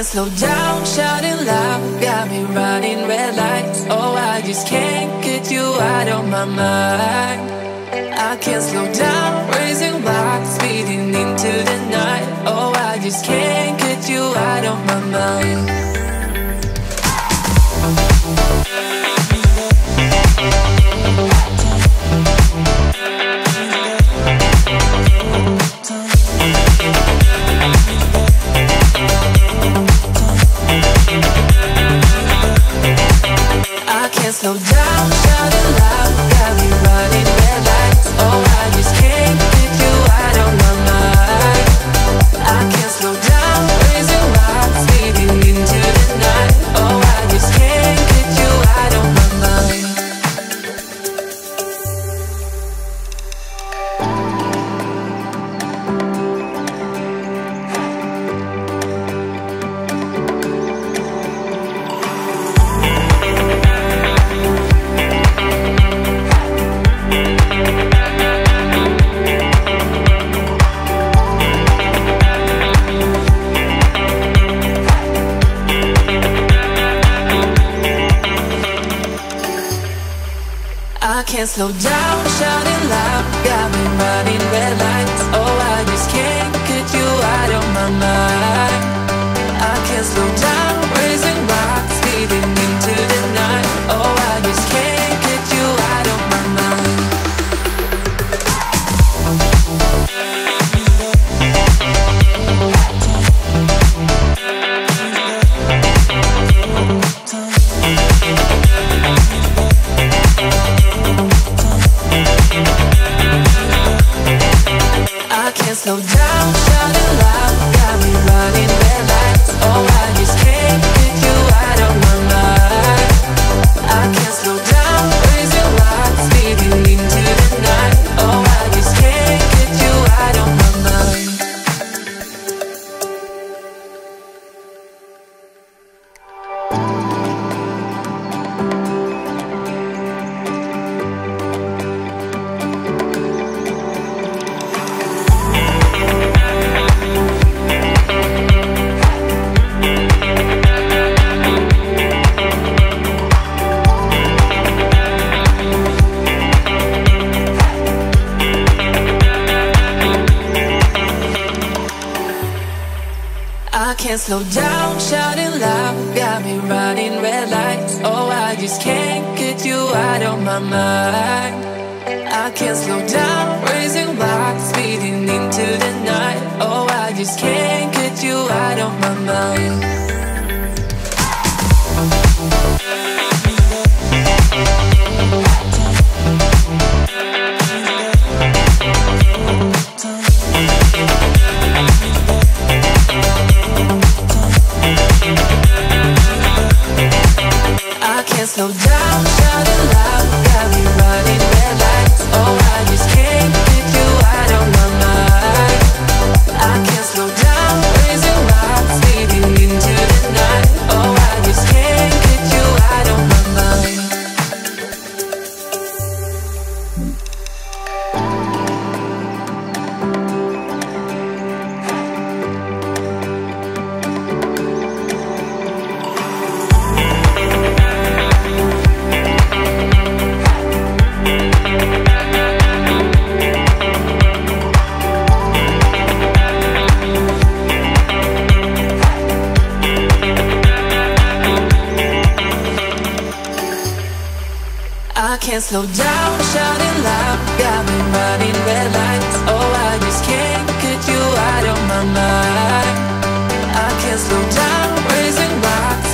can't slow down, shouting loud, got me running red lights. Oh, I just can't get you out of my mind. I can't slow down, raising rocks, speeding into the night. Oh, I just can't get you out of my mind. I can't slow down, shouting loud, got me running red lights. Oh, I just can't get you out of my mind. I can't slow down, raising rocks, speeding into the night. Oh, I just can't get you out of my mind. I can't slow down, shouting loud, got me running red lights. Oh, I just can't get you out of my mind. I can't slow down, raising rocks, speeding into the night. Oh, I just can't get you out of my mind. I can't slow down, shouting loud, got me running red lights. Oh, I just can't get you out of my mind. I can't slow down, raising rocks, speeding into the night. Oh, I just can't get you out of my mind. I can't slow down, shouting loud, got me running red lights. Oh, I just can't get you out of my mind. I can't slow down, raising rocks, speeding into the night. Oh, I just can't get you out of my mind. I can't slow down, shouting loud, got me running red lights. Oh, I just can't get you out of my mind. I can't slow down, raising rocks, speeding into the night. Oh, I just can't get you out of my mind. I can't slow down, shouting loud, got me running red lights. Oh, I just can't get you out of my mind. I can't slow down, raising rocks,